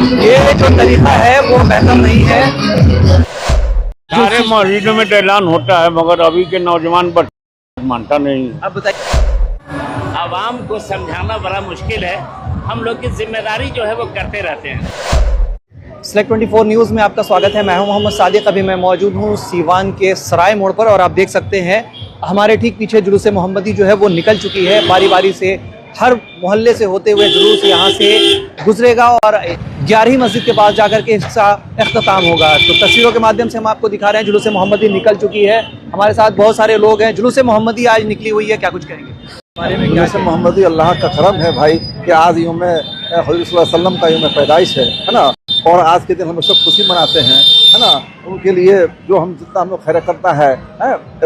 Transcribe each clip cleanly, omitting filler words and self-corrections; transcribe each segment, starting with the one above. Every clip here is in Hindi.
ये जो तरीका है वो बेहतर नहीं है। सारे मस्जिदों में ऐलान होता है मगर अभी के नौजवान बच्चे मानता नहीं। अब बताइए, आवाम को समझाना बड़ा मुश्किल है। हम लोग की जिम्मेदारी जो है वो करते रहते हैं। Select 24 न्यूज़ में आपका स्वागत है। मैं हूं मोहम्मद सादिक। अभी मैं मौजूद हूं सीवान के सराय मोड़ पर और आप देख सकते हैं हमारे ठीक पीछे जुलूस मोहम्मदी जो है वो निकल चुकी है। बारी बारी से हर मोहल्ले से होते हुए जुलूस यहाँ से गुजरेगा और 11वीं मस्जिद के पास जाकर के इसका इख्तिताम होगा। तो तस्वीरों के माध्यम से हम आपको दिखा रहे हैं जुलूस मोहम्मदी निकल चुकी है। हमारे साथ बहुत सारे लोग हैं। जुलूस मोहम्मदी आज निकली हुई है, क्या कुछ कहेंगे बारे में? जुलूस मोहम्मदी अल्लाह का करम है भाई कि आज यूम हज़रत सल्लल्लाहु अलैहि वसल्लम का यूम पैदाइश है ना। और आज के दिन हम सब खुशी मनाते हैं, है ना। उनके लिए जो हम जितना हम लोग खैर करना है,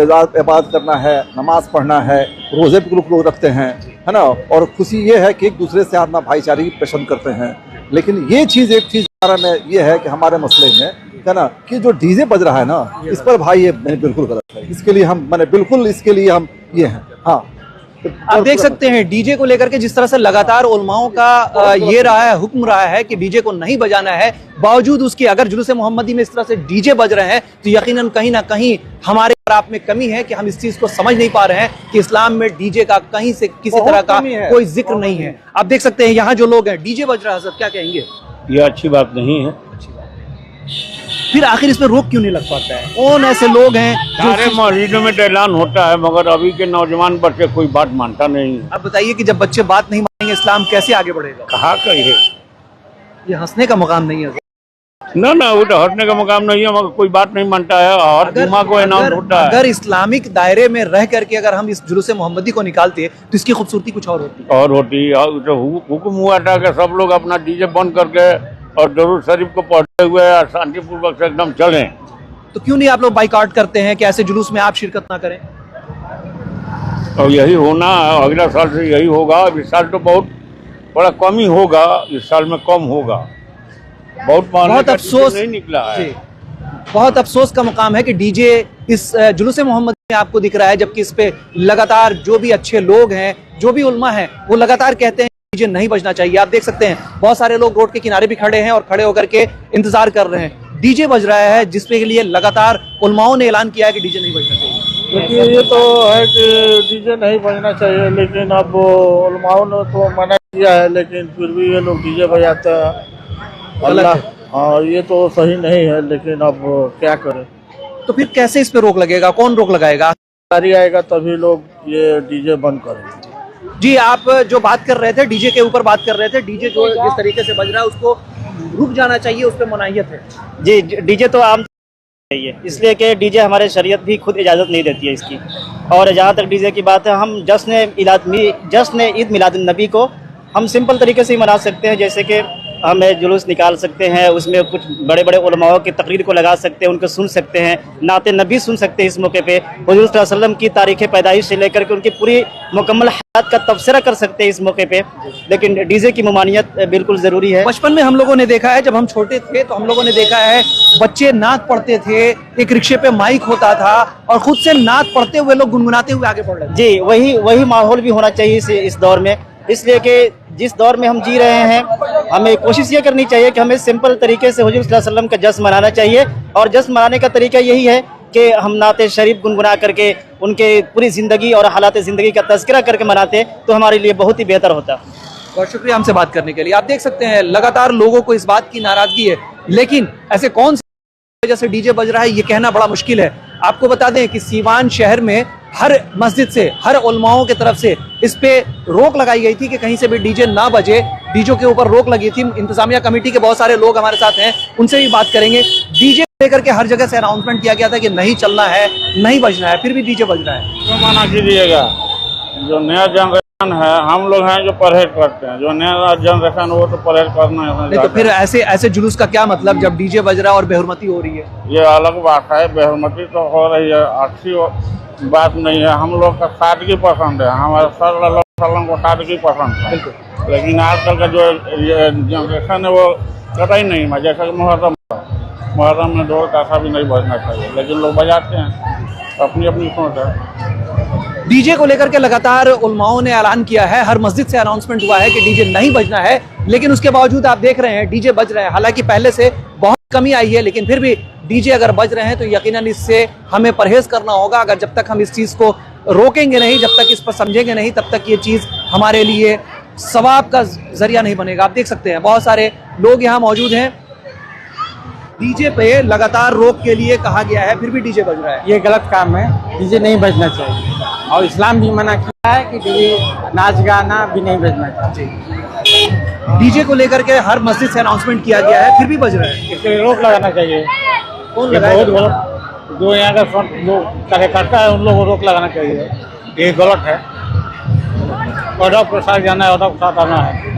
इबादत करना है, नमाज पढ़ना है, रोज़े भी लोग रखते हैं, है ना। और खुशी ये है कि एक दूसरे से अपना भाईचारे की पसंद करते हैं। लेकिन ये चीज़ एक चीज़ हमारा में ये है कि हमारे मसले में है ना कि जो डीजे बज रहा है ना, इस पर भाई ये बिल्कुल गलत है। इसके लिए हम बिल्कुल इसके लिए हम ये हैं। हाँ, आप देख सकते हैं डीजे को लेकर के जिस तरह से लगातार उलमाओं का ये रहा है, हुक्म रहा है कि डीजे को नहीं बजाना है। बावजूद उसके अगर जुलूस मोहम्मदी में इस तरह से डीजे बज रहे हैं तो यकीनन कहीं ना कहीं हमारे और आप में कमी है कि हम इस चीज को समझ नहीं पा रहे हैं कि इस्लाम में डीजे का कहीं से किसी तरह का कोई जिक्र नहीं है। आप देख सकते हैं यहाँ जो लोग हैं, डीजे बज रहा है, सर क्या कहेंगे? ये अच्छी बात नहीं है। फिर आखिर इस पर रोक क्यों नहीं लग पाता है? कौन ऐसे लोग हैं? सारे मस्जिदों में ऐलान होता है मगर अभी के नौजवान बच्चे कोई बात मानता नहीं। अब बताइए कि जब बच्चे बात नहीं मानेंगे इस्लाम कैसे आगे बढ़ेगा? कहा कहिए, ये हंसने का मुकाम नहीं है। ना वो तो हटने का मुकाम नहीं है मगर कोई बात नहीं मानता है और जुमा को अनाउंस होता है। अगर इस्लामिक दायरे में रह करके अगर हम इस जुलूस मोहम्मदी को निकालते तो इसकी खूबसूरती कुछ और होती। जो हुक्म हुआ था कि सब लोग अपना डीजे बंद करके और दरूद शरीफ को पढ़ते हुए शांतिपूर्वक से एकदम चलें। तो क्यों नहीं आप लोग बाइकआउट करते हैं कि ऐसे जुलूस में आप शिरकत ना करें? और यही होना अगला साल से यही होगा। इस साल तो बहुत बड़ा कम ही होगा, इस साल में कम होगा। बहुत अफसोस नहीं निकला है। बहुत अफसोस का मुकाम है कि डीजे इस जुलूस मोहम्मद में आपको दिख रहा है, जबकि इस पे लगातार जो भी अच्छे लोग हैं, जो भी उलमा हैं, वो लगातार कहते हैं डीजे नहीं बजना चाहिए। आप देख सकते हैं बहुत सारे लोग रोड के किनारे भी खड़े हैं और खड़े होकर के इंतजार कर रहे हैं। डीजे बज रहा है जिसपे के लिए लगातार उलमाओं ने ऐलान किया है कि डीजे नहीं बजना चाहिए। देखिए ये तो है कि डीजे नहीं बजना चाहिए, लेकिन अब उलमाओं ने तो मना किया है, लेकिन फिर भी ये लोग डीजे बजाते हैं। अल्लाह, हाँ ये तो सही नहीं है, लेकिन अब क्या करें। तो फिर कैसे इस पे रोक लगेगा? कौन रोक लगाएगा? गाड़ी आएगा तभी लोग ये डीजे बंद करेंगे। जी, आप जो बात कर रहे थे डीजे के ऊपर बात कर रहे थे, डीजे जो जिस तरीके से बज रहा है उसको रुक जाना चाहिए, उस पर मनाहियत है। जी, डीजे तो आम चाहिए, इसलिए कि डीजे हमारे शरीयत भी खुद इजाज़त नहीं देती है इसकी। और जहाँ तक डीजे की बात है, हम जश्न ईद मिलादुन नबी को हम सिंपल तरीके से ही मना सकते हैं। जैसे कि हम जुलूस निकाल सकते हैं, उसमें कुछ बड़े बड़े उलमाओं की तकरीर को लगा सकते हैं, उनको सुन सकते हैं, नाते नबी सुन सकते हैं। इस मौके पे हुज़ूर सल्लल्लाहु अलैहि वसल्लम की तारीख़ पैदाइश से लेकर के उनकी पूरी मुकम्मल हयात का तबसरा कर सकते हैं इस मौके पे। लेकिन डीजे की ममानियत बिल्कुल ज़रूरी है। बचपन में हम लोगों ने देखा है, जब हम छोटे थे तो हम लोगों ने देखा है बच्चे नात पढ़ते थे, एक रिक्शे पे माइक होता था और खुद से नात पढ़ते हुए लोग गुनगुनाते हुए आगे बढ़ रहे थे। जी, वही माहौल भी होना चाहिए इस दौर में। इसलिए कि जिस दौर में हम जी रहे हैं, हमें कोशिश ये करनी चाहिए कि हमें सिंपल तरीके से हुज़ूर सल्लल्लाहु अलैहि वसल्लम का जश्न मनाना चाहिए। और जश्न मनाने का तरीका यही है कि हम नाते शरीफ गुनगुना करके उनके पूरी ज़िंदगी और हालात ज़िंदगी का तज़किरा करके मनाते तो हमारे लिए बहुत ही बेहतर होता। बहुत शुक्रिया हमसे बात करने के लिए। आप देख सकते हैं लगातार लोगों को इस बात की नाराज़गी है, लेकिन ऐसे कौन सी वजह से डीजे बज रहा है ये कहना बड़ा मुश्किल है। आपको बता दें कि सीवान शहर में हर मस्जिद से, हर उलमाओं की तरफ से इस पे रोक लगाई गई थी कि कहीं से भी डीजे ना बजे। डीजे के ऊपर रोक लगी थी। इंतजामिया कमेटी के बहुत सारे लोग हमारे साथ हैं, उनसे भी बात करेंगे। डीजे लेकर के हर जगह से अनाउंसमेंट किया गया था कि नहीं चलना है, नहीं बजना है, फिर भी डीजे बज रहा है। तो माना कीजिएगा, जो नया जनरेशन है, हम लोग हैं जो परहेज करते हैं, जो नया जनरेशन वो तो परहेज करना है। नहीं तो फिर ऐसे जुलूस का क्या मतलब जब डीजे बज रहा है और बेहुरमती हो रही है? ये अलग बात है, बेहुरमती तो हो रही है, अच्छी बात नहीं है। हम लोग का सादगी पसंद है, हमारे सल्लल्लाहु अलैहि वसल्लम को सादगी पसंद है। लेकिन आजकल का जो जनरेशन है वो कतई नहीं है। जैसा कि मुहर्रम में ढोल ताशा भी नहीं बजना चाहिए, लेकिन लोग बजाते हैं, अपनी अपनी सोच है। डीजे को लेकर के लगातार उलमाओं ने ऐलान किया है, हर मस्जिद से अनाउंसमेंट हुआ है कि डीजे नहीं बजना है, लेकिन उसके बावजूद आप देख रहे हैं डीजे बज रहे हैं। हालांकि पहले से बहुत कमी आई है, लेकिन फिर भी डीजे अगर बज रहे हैं तो यकीनन इससे हमें परहेज करना होगा। अगर जब तक हम इस चीज़ को रोकेंगे नहीं, जब तक इस पर समझेंगे नहीं, तब तक ये चीज़ हमारे लिए सवाब का जरिया नहीं बनेगा। आप देख सकते हैं बहुत सारे लोग यहाँ मौजूद हैं। डीजे पे लगातार रोक के लिए कहा गया है, फिर भी डीजे बज रहा है। ये गलत काम है, डीजे नहीं बजना चाहिए और इस्लाम भी मना किया है कि डीजे नाच गाना भी नहीं बजना चाहिए। डीजे को लेकर के हर मस्जिद से अनाउंसमेंट किया गया है, फिर भी बज रहा है। इसके लिए रोक लगाना चाहिए। कौन ये लगाएगा? बहुत गलत, जो यहाँ का जो कार्यकर्ता है उन लोगों को रोक लगाना चाहिए। ये गलत है, ऑर्डर के साथ जाना है, ऑर्डर के साथ आना है।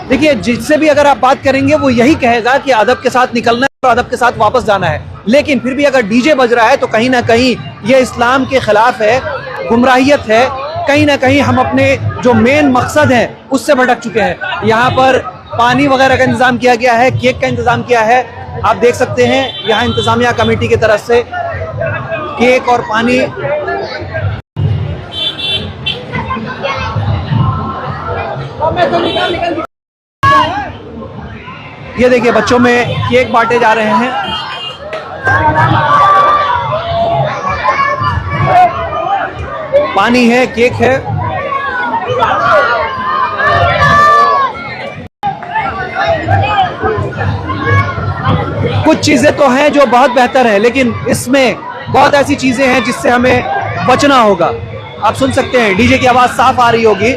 देखिए, जिससे भी अगर आप बात करेंगे वो यही कहेगा कि अदब के साथ निकलना है और अदब के साथ वापस जाना है, लेकिन फिर भी अगर डीजे बज रहा है तो कहीं ना कहीं ये इस्लाम के खिलाफ है, गुमराहियत है। कहीं ना कहीं हम अपने जो मेन मकसद है उससे भटक चुके हैं। यहाँ पर पानी वगैरह का इंतजाम किया गया है, केक का इंतजाम किया है। आप देख सकते हैं यहाँ इंतजामिया कमेटी की तरफ से केक और पानी। ये देखिए बच्चों में केक बांटे जा रहे हैं। पानी है, केक है। कुछ चीजें तो हैं जो बहुत बेहतर है, लेकिन इसमें बहुत ऐसी चीजें हैं जिससे हमें बचना होगा। आप सुन सकते हैं डीजे की आवाज साफ आ रही होगी।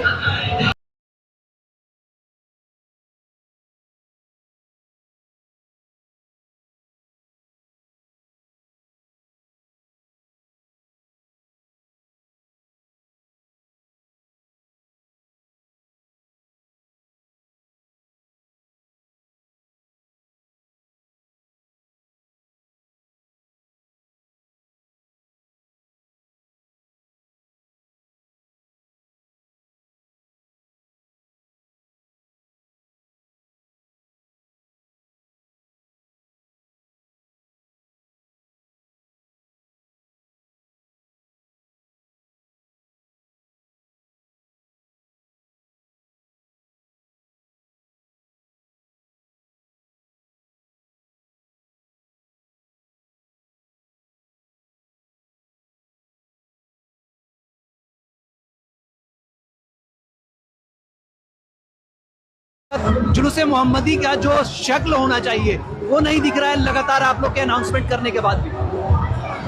जुलूस मोहम्मदी का जो शक्ल होना चाहिए वो नहीं दिख रहा है लगातार आप लोग के अनाउंसमेंट करने के बाद भी।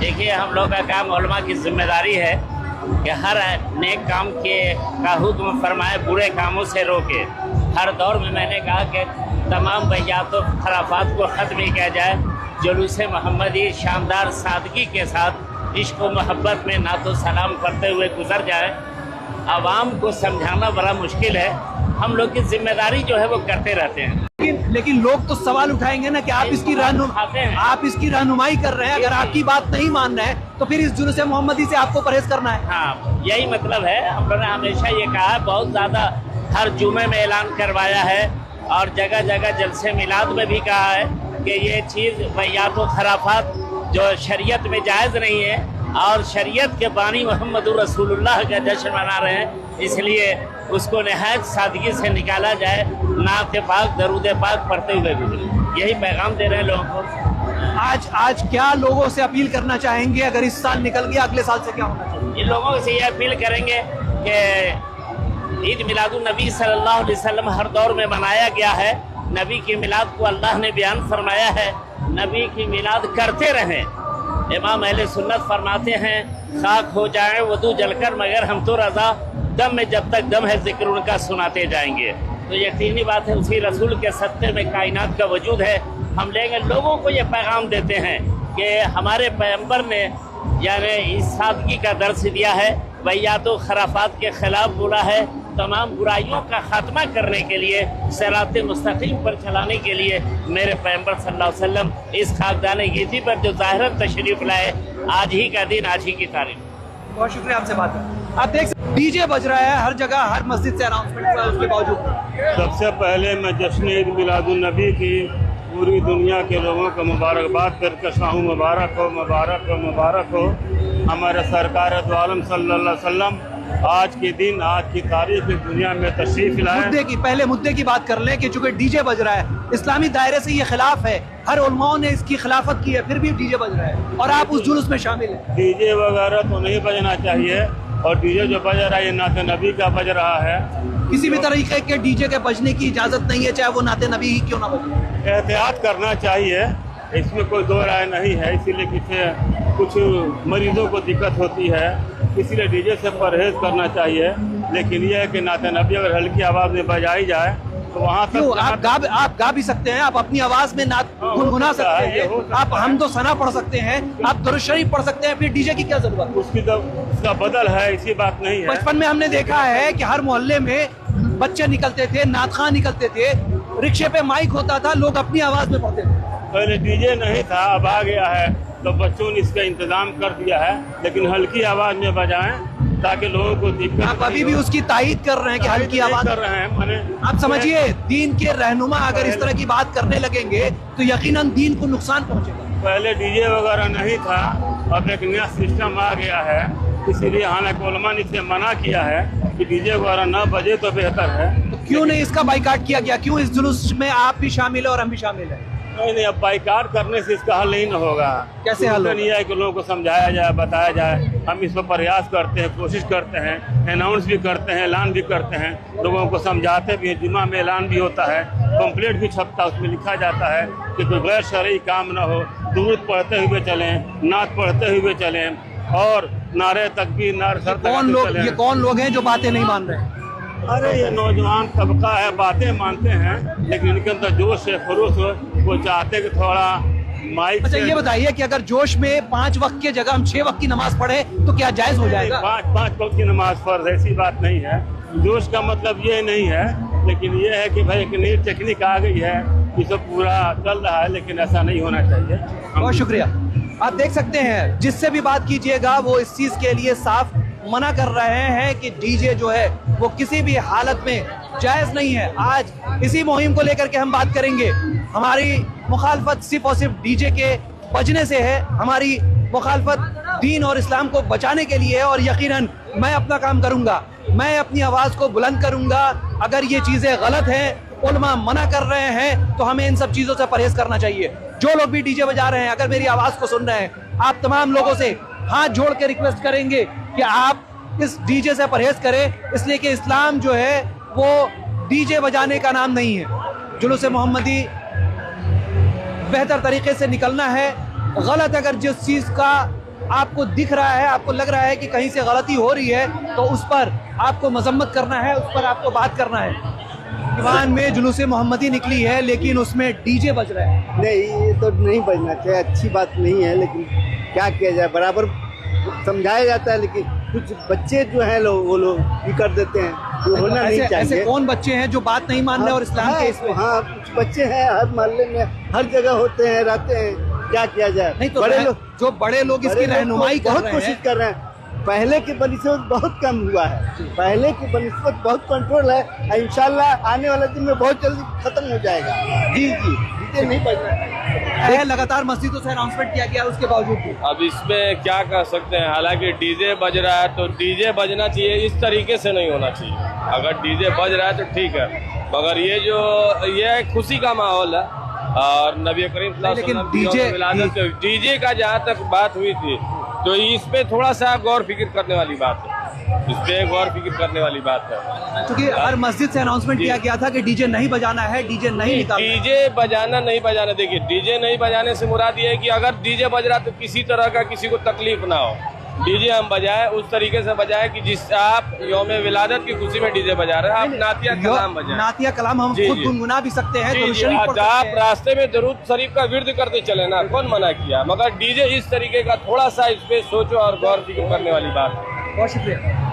देखिए, हम लोग का काम उलमा की जिम्मेदारी है कि हर नेक काम के का हुक्म फरमाए, बुरे कामों से रोके। हर दौर में मैंने कहा कि तमाम वहियात और खराफात को ख़त्म किया जाए। जुलूस मोहम्मदी शानदार सादगी के साथ इश्क व मोहब्बत में नातो सलाम करते हुए गुजर जाए। आवाम को समझाना बड़ा मुश्किल है, हम लोग की जिम्मेदारी जो है वो करते रहते हैं। लेकिन लोग तो सवाल उठाएंगे ना कि आप इसकी रहनुमाई कर रहे हैं। अगर आपकी बात नहीं मान रहे हैं तो फिर इस जुलूस मोहम्मदी से आपको परहेज करना है। हाँ, यही मतलब है। हम लोगों ने हमेशा ये कहा है, बहुत ज़्यादा हर जुमे में ऐलान करवाया है और जगह जगह जलसे मिलाद में भी कहा है कि ये चीज़ वहियात व खराफात जो शरीयत में जायज़ नहीं है और शरीयत के बानी मोहम्मद रसूलुल्लाह का जश्न मना रहे हैं, इसलिए उसको नहायत सादगी से निकाला जाए, नात पाक दरूद पाक पढ़ते हुए गुजरे। यही पैगाम दे रहे हैं लोगों को। आज क्या लोगों से अपील करना चाहेंगे? अगर इस साल निकल गया, अगले साल से क्या होना चाहिए? इन लोगों से ये अपील करेंगे कि ईद मिलादुन नबी सल्लल्लाहु अलैहि वसल्लम हर दौर में मनाया गया है। नबी की मिलाद को अल्लाह ने बयान फरमाया है, नबी की मिलाद करते रहें। इमाम अहले सुन्नत फरमाते हैं, खाक हो जाए वदू जलकर मगर हम तो रज़ा, दम में जब तक दम है जिक्र उनका सुनाते जाएंगे। तो यकीनी बात है उसी रसूल के सत्ते में कायनात का वजूद है। हम लेंगे लोगों को ये पैगाम देते हैं कि हमारे पैगम्बर ने यानी इस सादगी का दर्स दिया है, वहियात खराफात के ख़िलाफ़ बोला है, तमाम बुराइयों का ख़ात्मा करने के लिए, सिरात मुस्तकीम पर चलाने के लिए मेरे पैगम्बर सल्लल्लाहु अलैहि वसल्लम इस खाकदान गीज़ी पर जो ज़ाहिरन तशरीफ़ लाए, आज ही का दिन, आज ही की तारीख। बहुत शुक्रिया आपसे बात कर। आप देख डीजे बज रहा है हर जगह, हर मस्जिद से अनाउंसमेंट हुआ है, उसके बावजूद सबसे पहले मैं जश्न ईद मिलादुन नबी की पूरी दुनिया के लोगों को मुबारकबाद करके कहता हूँ, मुबारक हो, मुबारक हो, मुबारक हो। हमारे सरकार दो आलम सल्लल्लाहु अलैहि वसल्लम आज के दिन, आज की तारीख में दुनिया में तशरीफ लाए। पहले मुद्दे की बात कर लें कि चूंकि डीजे बज रहा है, इस्लामी दायरे से ये खिलाफ है, हर उलमाओं ने इसकी खिलाफत की है, फिर भी डीजे बज रहा है और आप उस जुलूस में शामिल हैं। डीजे वगैरह तो नहीं बजना चाहिए, और डीजे जो बज रहा है ये नाते नबी का बज रहा है। किसी भी तरीके के डीजे के बजने की इजाजत नहीं है, चाहे वो नाते नबी ही क्यों ना बजे। एहतियात करना चाहिए, इसमें कोई दो राय नहीं है। इसीलिए किसी कुछ मरीजों को दिक्कत होती है, इसीलिए डीजे से परहेज करना चाहिए। लेकिन यह है कि नाते नबी अगर हल्की आवाज़ में बजाई जाए तो वहाँ तक आप गा भी सकते हैं, आप अपनी आवाज में नात गुनगुना सकते हैं, आप हम तो सना पढ़ सकते हैं, आप दुरूद शरीफ पढ़ सकते हैं, फिर डीजे की क्या जरूरत? उसका बदल है, इसी बात नहीं है। बचपन में हमने देखा है कि हर मोहल्ले में बच्चे निकलते थे, नातखां निकलते थे, रिक्शे पे माइक होता था, लोग अपनी आवाज में पढ़ते थे। पहले डीजे नहीं था, अब आ गया है तो बच्चों ने इसका इंतजाम कर दिया है, लेकिन हल्की आवाज में बजाएं ताकि लोगों को दिक्कत। आप अभी भी उसकी तायीद कर रहे हैं कि हल्की आवाज कर रहे हैं। मैंने आप समझिए, दीन के रहनुमा अगर इस तरह की बात करने लगेंगे तो यकीनन दीन को नुकसान पहुंचेगा। पहले डीजे वगैरह नहीं था, अब एक नया सिस्टम आ गया है, इसीलिए हालांकि उलमा ने इसे मना किया है कि डीजे वगैरह न बजे तो बेहतर है। तो क्यों नहीं इसका बाइकाट किया गया? क्यों इस जुलूस में आप भी शामिल है और हम भी शामिल है? नहीं, अब बाइकाट करने से इसका हल नहीं न होगा। कैसे हल होगा? नहीं है कि लोगों को समझाया जाए, बताया जाए। हम इस पर प्रयास करते हैं, कोशिश करते हैं, अनाउंस भी करते हैं, ऐलान भी करते हैं, लोगों को समझाते भी हैं। जुमा में ऐलान भी होता है, पंपलेट भी छपता है, उसमें लिखा जाता है कि कोई गैर शरई काम न हो, दुरूद पढ़ते हुए चलें, नात पढ़ते हुए चलें और नारे तकबीर, नारे सर ये कौन लोग हैं जो बातें नहीं मान रहे? अरे ये नौजवान तबका है, बातें मानते हैं, लेकिन इनके अंदर जोश है, खरूश हो, वो चाहते कि थोड़ा माइक। अच्छा, ये बताइए कि अगर जोश में 5 वक्त की जगह हम 6 वक्त की नमाज पढ़े तो क्या जायज हो जाएगा? 5 वक्त की नमाज फर्ज है, ऐसी बात नहीं है। जोश का मतलब ये नहीं है, लेकिन ये है कि भाई एक नई टेक्निक आ गई है, ये सब पूरा चल रहा है, लेकिन ऐसा नहीं होना चाहिए। बहुत शुक्रिया। आप देख सकते हैं, जिससे भी बात कीजिएगा वो इस चीज के लिए साफ मना कर रहे हैं कि डीजे जो है वो किसी भी हालत में जायज नहीं है। आज इसी मुहिम को लेकर के हम बात करेंगे। हमारी मुखालफत सिर्फ और सिर्फ डीजे के बजने से है, हमारी मुखालफत दीन और इस्लाम को बचाने के लिए है, और यकीनन मैं अपना काम करूंगा, मैं अपनी आवाज को बुलंद करूंगा। अगर ये चीजें गलत हैं, उलमा मना कर रहे हैं, तो हमें इन सब चीजों से परहेज करना चाहिए। जो लोग भी डीजे बजा रहे हैं, अगर मेरी आवाज को सुन रहे हैं, आप तमाम लोगों से हाथ जोड़ के रिक्वेस्ट करेंगे कि आप इस डीजे से परहेज करें, इसलिए कि इस्लाम जो है वो डीजे बजाने का नाम नहीं है। जुलूस मोहम्मदी बेहतर तरीके से निकलना है। गलत अगर जिस चीज का आपको दिख रहा है, आपको लग रहा है कि कहीं से गलती हो रही है, तो उस पर आपको मजम्मत करना है, उस पर आपको बात करना है। ईमान में जुलूस मोहम्मदी निकली है, लेकिन उसमें डीजे बज रहा है। नहीं, ये तो नहीं बजना चाहिए, अच्छी बात नहीं है, लेकिन क्या किया जाए, बराबर समझाया जाता है, लेकिन कुछ बच्चे जो हैं वो लोग भी कर देते हैं, जो होना नहीं चाहिए। ऐसे कौन बच्चे हैं जो बात नहीं मान रहे और इस्लाम के इसमें? हाँ, कुछ बच्चे हैं, हर मोहल्ले में हर जगह होते हैं, रहते हैं, क्या किया जाए। नहीं तो जो बड़े लोग इसकी रहनुमाई कर रहे हैं, कोशिश कर रहे हैं। पहले की बनिस्बत बहुत कम हुआ है, पहले की बनिस्बत बहुत कंट्रोल है, इंशाल्लाह आने वाले दिन में बहुत जल्दी खत्म हो जाएगा। जी डीजे नहीं बजना है। लगातार मस्जिदों से अनाउंसमेंट किया गया, उसके बावजूद भी अब इसमें क्या कर सकते हैं। हालांकि डीजे बज रहा है तो डीजे बजना चाहिए, इस तरीके से नहीं होना चाहिए। अगर डीजे बज रहा है तो ठीक है, मगर ये खुशी का माहौल है और नबी करीम सल्लल्लाहु अलैहि वसल्लम की डीजे का जहाँ तक बात हुई थी, तो इस पे थोड़ा सा गौर फिक्र करने वाली बात है, इस पे गौर फिक्र करने वाली बात है। क्योंकि हर मस्जिद से अनाउंसमेंट किया गया था कि डीजे नहीं बजाना है, डीजे नहीं निकालना। डीजे बजाना नहीं बजाना, देखिए डीजे नहीं बजाने से मुराद ये है कि अगर डीजे बज रहा तो किसी तरह का किसी को तकलीफ ना हो। डीजे हम बजाए उस तरीके से बजाए कि जिस आप यौम विलादत की खुशी में डीजे बजा रहे हैं, आप नातिया कलाम बजाएं। नातिया कलाम हम खुद गुनगुना भी सकते हैं। आप रास्ते में दरूद शरीफ का विर्द करते चले ना, कौन मना किया, मगर डीजे इस तरीके का थोड़ा सा इस पे सोचो और गौर फिक्र करने वाली बात है। बहुत शुक्रिया।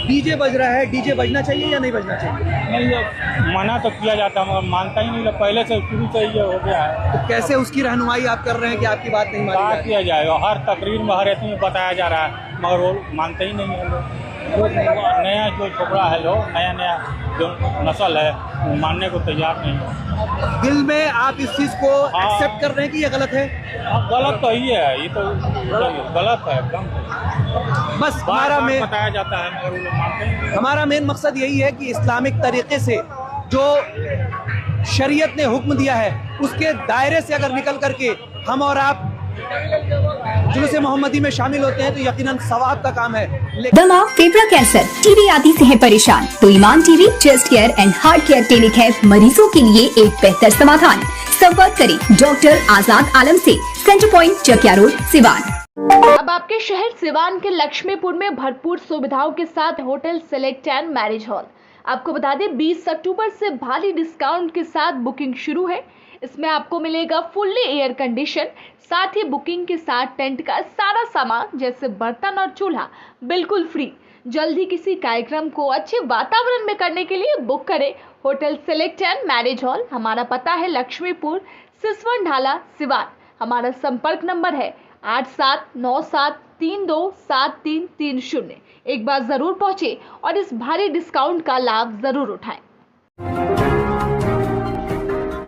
डीजे बज रहा है, डीजे बजना चाहिए या नहीं बजना चाहिए? नहीं, मना तो किया जाता है मगर मानता ही नहीं, पहले से शुरू से ये हो गया है। तो कैसे उसकी रहनुमाई आप कर रहे हैं कि आपकी बात नहीं मानी? क्या किया जाएगा, हर तकरीर में हर में बताया जा रहा है, मगर वो मानते ही नहीं है लोग। नया जो छोकरा है लोग नया जो नस्ल है वो मानने को तैयार नहीं है। दिल में आप इस चीज को हाँ। एक्सेप्ट कर रहे हैं कि ये गलत है? गलत तो ही है, ये तो गलत है एकदम। बस हमारा में बताया जाता है मगर वो लोग मानते हैं। हमारा मेन मकसद यही है कि इस्लामिक तरीके से जो शरीयत ने हुक्म दिया है उसके दायरे से अगर निकल करके हम और आप जुलूस-ए मोहम्मदी में शामिल होते हैं तो यकीनन सवाब का काम है। दमा, फेफड़ा कैंसर, टीबी आदि से है परेशान तो Iman TB chest care and heart care clinic है मरीजों के लिए एक बेहतर समाधान। संपर्क करें डॉक्टर आजाद आलम से, centre point Chakiya road, Siwan. अब आपके शहर सिवान के लक्ष्मीपुर में भरपूर सुविधाओं के साथ hotel select and marriage hall. आपको बता दें 20 अक्टूबर से भारी डिस्काउंट के साथ बुकिंग शुरू है। इसमें आपको मिलेगा फुल्ली एयर कंडीशन, साथ ही बुकिंग के साथ टेंट का सारा सामान जैसे बर्तन और चूल्हा बिल्कुल फ्री। जल्द ही किसी कार्यक्रम को अच्छे वातावरण में करने के लिए बुक करें hotel select and marriage hall. हमारा पता है लक्ष्मीपुर, सिसवन ढाला, सिवान। हमारा संपर्क नंबर है 8797327330। एक बार जरूर पहुंचे और इस भारी डिस्काउंट का लाभ जरूर उठाएं।